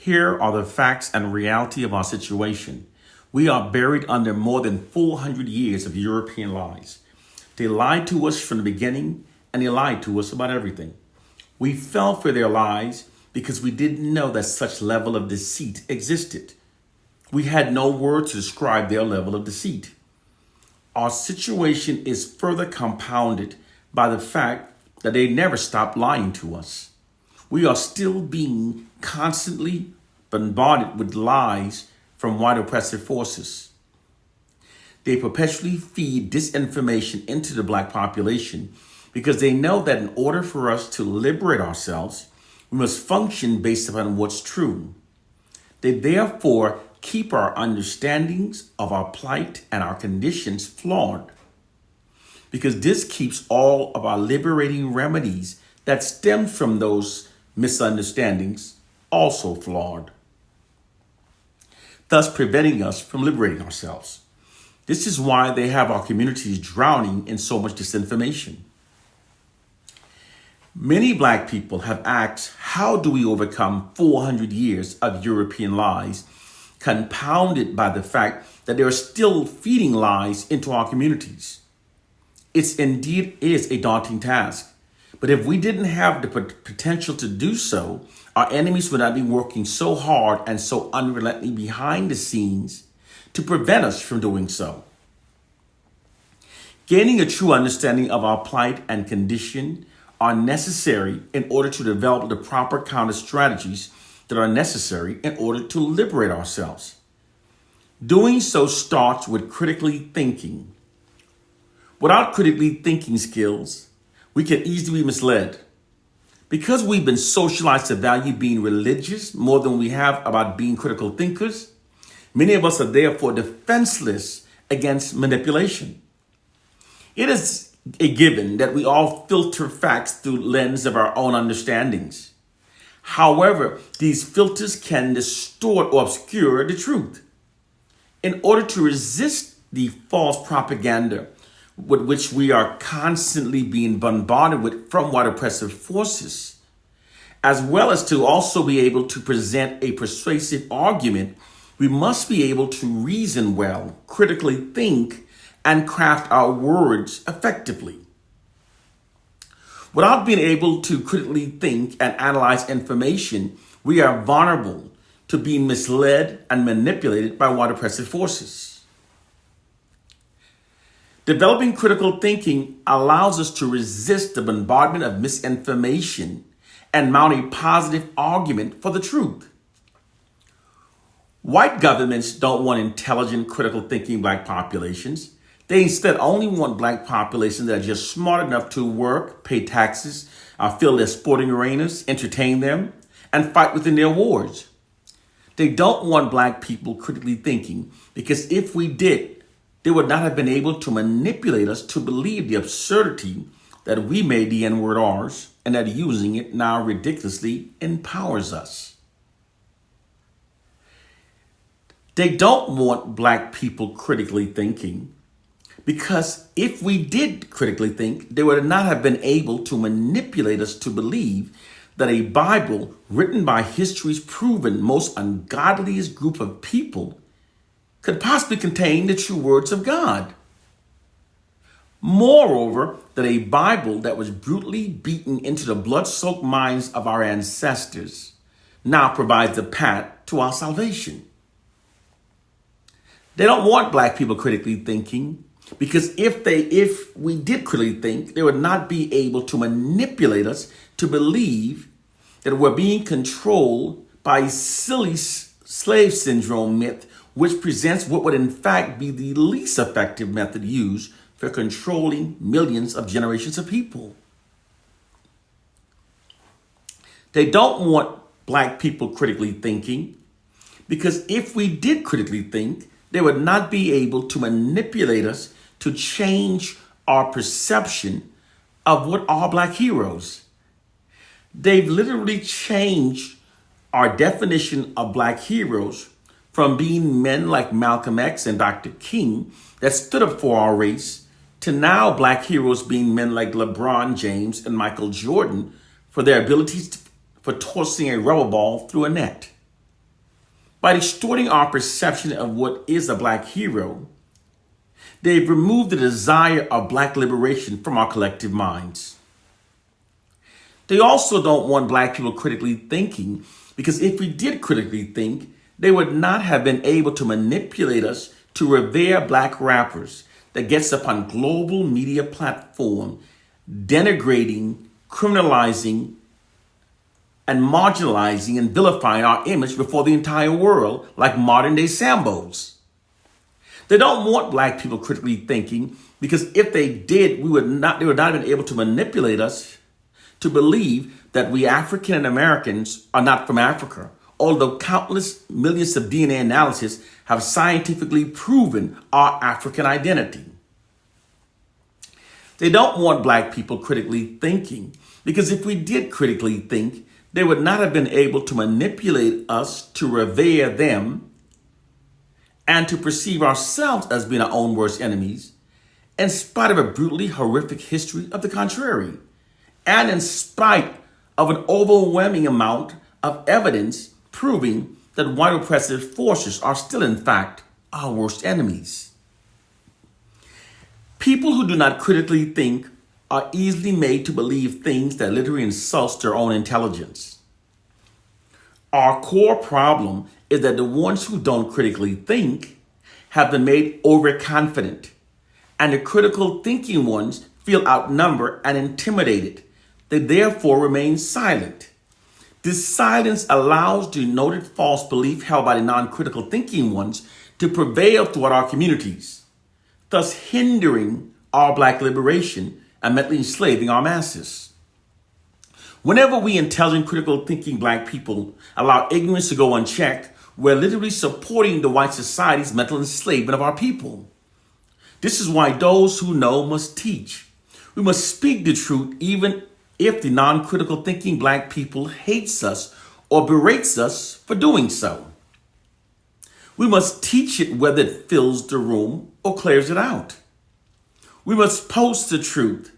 Here are the facts and reality of our situation. We are buried under more than 400 years of European lies. They lied to us from the beginning, and they lied to us about everything. We fell for their lies because we didn't know that such level of deceit existed. We had no word to describe their level of deceit. Our situation is further compounded by the fact that they never stopped lying to us. We are still being constantly bombarded with lies from white oppressive forces. They perpetually feed disinformation into the Black population because they know that in order for us to liberate ourselves, we must function based upon what's true. They therefore keep our understandings of our plight and our conditions flawed, because this keeps all of our liberating remedies that stem from those misunderstandings also flawed, thus preventing us from liberating ourselves. This is why they have our communities drowning in so much disinformation. Many Black people have asked, how do we overcome 400 years of European lies, compounded by the fact that they are still feeding lies into our communities? It indeed is a daunting task. But if we didn't have the potential to do so, our enemies would not be working so hard and so unrelentingly behind the scenes to prevent us from doing so. Gaining a true understanding of our plight and condition are necessary in order to develop the proper counter strategies that are necessary in order to liberate ourselves. Doing so starts with critically thinking. Without critically thinking skills, we can easily be misled. Because we've been socialized to value being religious more than we have about being critical thinkers, many of us are therefore defenseless against manipulation. It is a given that we all filter facts through the lens of our own understandings. However, these filters can distort or obscure the truth. In order to resist the false propaganda with which we are constantly being bombarded with from white oppressive forces, as well as to also be able to present a persuasive argument, we must be able to reason well, critically think, and craft our words effectively. Without being able to critically think and analyze information, we are vulnerable to being misled and manipulated by white oppressive forces. Developing critical thinking allows us to resist the bombardment of misinformation and mount a positive argument for the truth. White governments don't want intelligent, critical thinking Black populations. They instead only want Black populations that are just smart enough to work, pay taxes, fill their sporting arenas, entertain them, and fight within their wars. They don't want Black people critically thinking, because if we did, they would not have been able to manipulate us to believe the absurdity that we made the N-word ours, and that using it now ridiculously empowers us. They don't want Black people critically thinking, because if we did critically think, they would not have been able to manipulate us to believe that a Bible written by history's proven most ungodliest group of people could possibly contain the true words of God. Moreover, that a Bible that was brutally beaten into the blood-soaked minds of our ancestors now provides the path to our salvation. They don't want Black people critically thinking, because if we did critically think, they would not be able to manipulate us to believe that we're being controlled by a silly slave syndrome myth, which presents what would in fact be the least effective method used for controlling millions of generations of people. They don't want Black people critically thinking, because if we did critically think, they would not be able to manipulate us to change our perception of what are Black heroes. They've literally changed our definition of Black heroes from being men like Malcolm X and Dr. King that stood up for our race to now Black heroes being men like LeBron James and Michael Jordan for their abilities for tossing a rubber ball through a net. By distorting our perception of what is a black hero, they've removed the desire of black liberation from our collective minds. They also don't want black people critically thinking, because if we did critically think, they would not have been able to manipulate us to revere black rappers that gets upon global media platform denigrating, criminalizing, and marginalizing and vilifying our image before the entire world like modern day Sambos. They don't want black people critically thinking, because if they did, they would not have been able to manipulate us to believe that we African Americans are not from Africa, although countless millions of DNA analysis have scientifically proven our African identity. They don't want black people critically thinking, because if we did critically think, they would not have been able to manipulate us to revere them and to perceive ourselves as being our own worst enemies, in spite of a brutally horrific history of the contrary, and in spite of an overwhelming amount of evidence proving that white oppressive forces are still, in fact, our worst enemies. People who do not critically think are easily made to believe things that literally insults their own intelligence. Our core problem is that the ones who don't critically think have been made overconfident, and the critical thinking ones feel outnumbered and intimidated. They therefore remain silent. This silence allows the noted false belief held by the non-critical thinking ones to prevail throughout our communities, thus hindering our black liberation and mentally enslaving our masses. Whenever we intelligent, critical thinking black people allow ignorance to go unchecked, we're literally supporting the white society's mental enslavement of our people. This is why those who know must teach. We must speak the truth even if the non-critical thinking black people hates us or berates us for doing so. We must teach it whether it fills the room or clears it out. We must post the truth,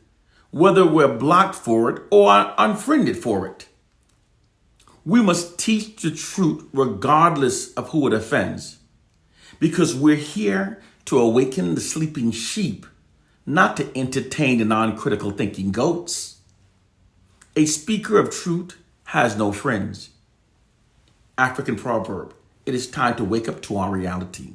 whether we're blocked for it or unfriended for it. We must teach the truth regardless of who it offends, because we're here to awaken the sleeping sheep, not to entertain the non-critical thinking goats. A speaker of truth has no friends. African proverb: it is time to wake up to our reality.